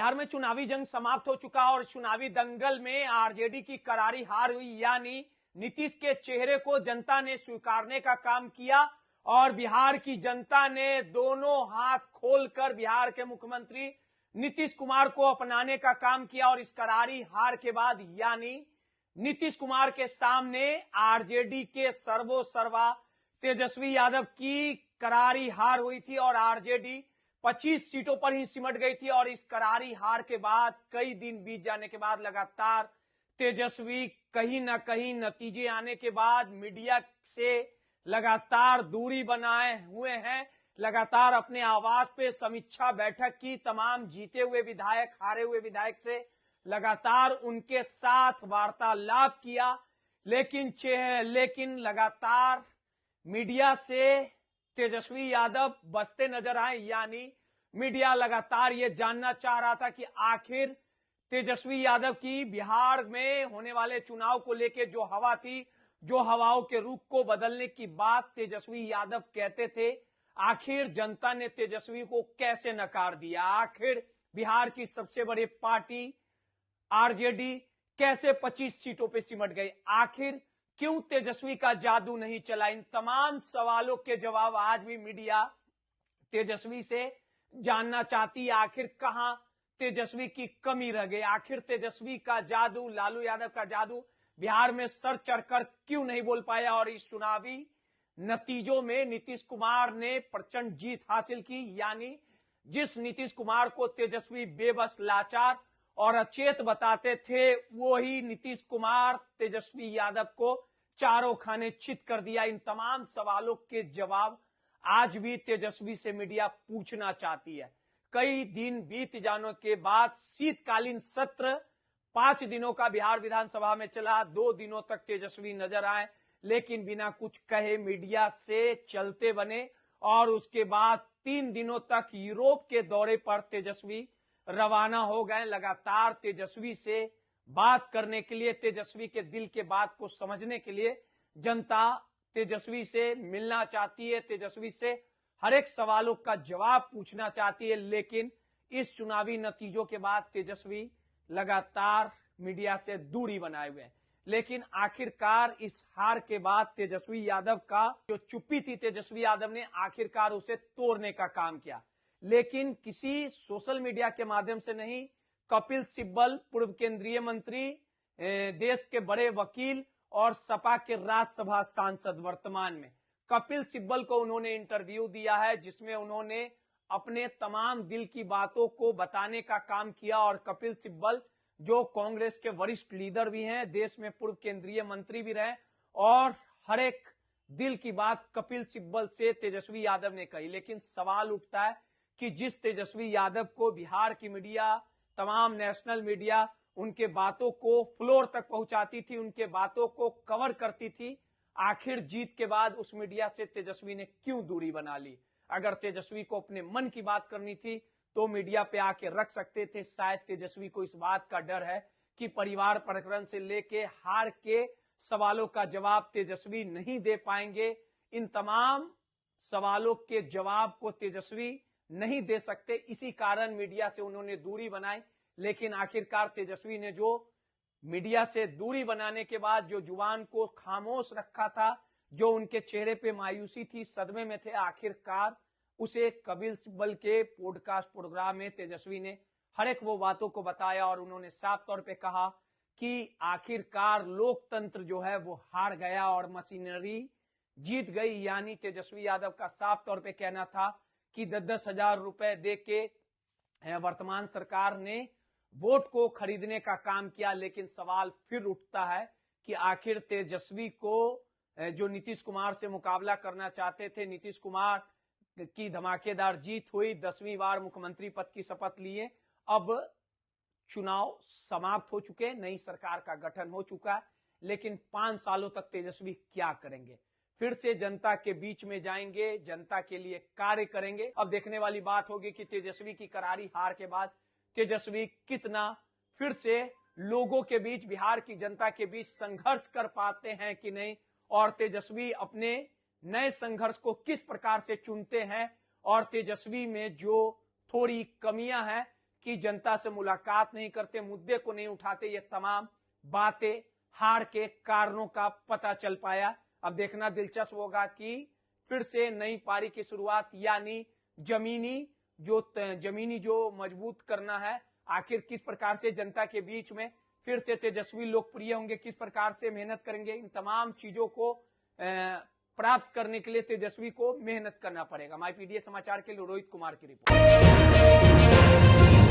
बिहार में चुनावी जंग समाप्त हो चुका और चुनावी दंगल में आरजेडी की करारी हार हुई, यानी नीतीश के चेहरे को जनता ने स्वीकारने का काम किया और बिहार की जनता ने दोनों हाथ खोलकर बिहार के मुख्यमंत्री नीतीश कुमार को अपनाने का काम किया। और इस करारी हार के बाद यानी नीतीश कुमार के सामने आरजेडी के सर्वा तेजस्वी यादव की करारी हार हुई थी और आरजेडी 25 सीटों पर ही सिमट गई थी। और इस करारी हार के बाद कई दिन बीत जाने के बाद लगातार तेजस्वी कहीं ना कहीं नतीजे आने के बाद मीडिया से लगातार दूरी बनाए हुए हैं। लगातार अपने आवास पे समीक्षा बैठक की, तमाम जीते हुए विधायक, हारे हुए विधायक से लगातार उनके साथ वार्तालाप किया, लेकिन लगातार मीडिया से तेजस्वी यादव बचते नजर आए। यानी मीडिया लगातार ये जानना चाह रहा था कि आखिर तेजस्वी यादव की बिहार में होने वाले चुनाव को लेकर जो हवा थी, जो हवाओं के रुख को बदलने की बात तेजस्वी यादव कहते थे, आखिर जनता ने तेजस्वी को कैसे नकार दिया। आखिर बिहार की सबसे बड़ी पार्टी आरजेडी कैसे 25 सीटों पे सिमट गई। आखिर क्यों तेजस्वी का जादू नहीं चला। इन तमाम सवालों के जवाब आज भी मीडिया तेजस्वी से जानना चाहती है। आखिर कहां तेजस्वी की कमी रह गई, आखिर तेजस्वी का जादू, लालू यादव का जादू बिहार में सर चढ़कर क्यों नहीं बोल पाया। और इस चुनावी नतीजों में नीतीश कुमार ने प्रचंड जीत हासिल की। यानी जिस नीतीश कुमार को तेजस्वी बेबस, लाचार और अचेत बताते थे, वो ही नीतीश कुमार तेजस्वी यादव को चारों खाने चित कर दिया। इन तमाम सवालों के जवाब आज भी तेजस्वी से मीडिया पूछना चाहती है। कई दिन बीत जाने के बाद शीतकालीन सत्र 5 दिनों का बिहार विधानसभा में चला। 2 दिनों तक तेजस्वी नजर आए, लेकिन बिना कुछ कहे मीडिया से चलते बने। और उसके बाद 3 दिनों तक यूरोप के दौरे पर तेजस्वी रवाना हो गए। लगातार तेजस्वी से बात करने के लिए, तेजस्वी के दिल के बात को समझने के लिए जनता तेजस्वी से मिलना चाहती है, तेजस्वी से हर एक सवालों का जवाब पूछना चाहती है। लेकिन इस चुनावी नतीजों के बाद तेजस्वी लगातार मीडिया से दूरी बनाए हुए हैं। लेकिन आखिरकार इस हार के बाद तेजस्वी यादव का जो चुप्पी थी, तेजस्वी यादव ने आखिरकार उसे तोड़ने का काम किया। लेकिन किसी सोशल मीडिया के माध्यम से नहीं, कपिल सिब्बल, पूर्व केंद्रीय मंत्री, देश के बड़े वकील और सपा के राज्यसभा सांसद वर्तमान में, कपिल सिब्बल को उन्होंने इंटरव्यू दिया है, जिसमें उन्होंने अपने तमाम दिल की बातों को बताने का काम किया। और कपिल सिब्बल जो कांग्रेस के वरिष्ठ लीडर भी हैं, देश में पूर्व केंद्रीय मंत्री भी रहे, और हर एक दिल की बात कपिल सिब्बल से तेजस्वी यादव ने कही। लेकिन सवाल उठता है कि जिस तेजस्वी यादव को बिहार की मीडिया, तमाम नेशनल मीडिया उनके बातों को फ्लोर तक पहुंचाती थी, उनके बातों को कवर करती थी, आखिर जीत के बाद उस मीडिया से तेजस्वी ने क्यों दूरी बना ली। अगर तेजस्वी को अपने मन की बात करनी थी तो मीडिया पे आके रख सकते थे। शायद तेजस्वी को इस बात का डर है कि परिवार प्रकरण से लेके हार के सवालों का जवाब तेजस्वी नहीं दे पाएंगे। इन तमाम सवालों के जवाब को तेजस्वी नहीं दे सकते, इसी कारण मीडिया से उन्होंने दूरी बनाई। लेकिन आखिरकार तेजस्वी ने जो मीडिया से दूरी बनाने के बाद जो जुबान को खामोश रखा था, जो उनके चेहरे पे मायूसी थी, सदमे में थे, आखिरकार उसे कपिल सिब्बल के पॉडकास्ट प्रोग्राम में तेजस्वी ने हर एक वो बातों को बताया। और उन्होंने साफ तौर पे कहा कि आखिरकार लोकतंत्र जो है वो हार गया और मशीनरी जीत गई। यानी तेजस्वी यादव का साफ तौर पे कहना था कि 10-10 हजार रुपए दे के वर्तमान सरकार ने वोट को खरीदने का काम किया। लेकिन सवाल फिर उठता है कि आखिर तेजस्वी को जो नीतीश कुमार से मुकाबला करना चाहते थे, नीतीश कुमार की धमाकेदार जीत हुई, 10वीं बार मुख्यमंत्री पद की शपथ लिए, अब चुनाव समाप्त हो चुके, नई सरकार का गठन हो चुका। लेकिन 5 सालों तक तेजस्वी क्या करेंगे। फिर से जनता के बीच में जाएंगे, जनता के लिए कार्य करेंगे। अब देखने वाली बात होगी कि तेजस्वी की करारी हार के बाद तेजस्वी कितना फिर से लोगों के बीच, बिहार की जनता के बीच संघर्ष कर पाते हैं कि नहीं, और तेजस्वी अपने नए संघर्ष को किस प्रकार से चुनते हैं, और तेजस्वी में जो थोड़ी कमियां हैं कि जनता से मुलाकात नहीं करते, मुद्दे को नहीं उठाते, ये तमाम बातें हार के कारणों का पता चल पाया। अब देखना दिलचस्प होगा कि फिर से नई पारी की शुरुआत, यानी जमीनी जो मजबूत करना है, आखिर किस प्रकार से जनता के बीच में फिर से तेजस्वी लोकप्रिय होंगे, किस प्रकार से मेहनत करेंगे, इन तमाम चीजों को प्राप्त करने के लिए तेजस्वी को मेहनत करना पड़ेगा। माई पीडीए समाचार के लिए रोहित कुमार की रिपोर्ट।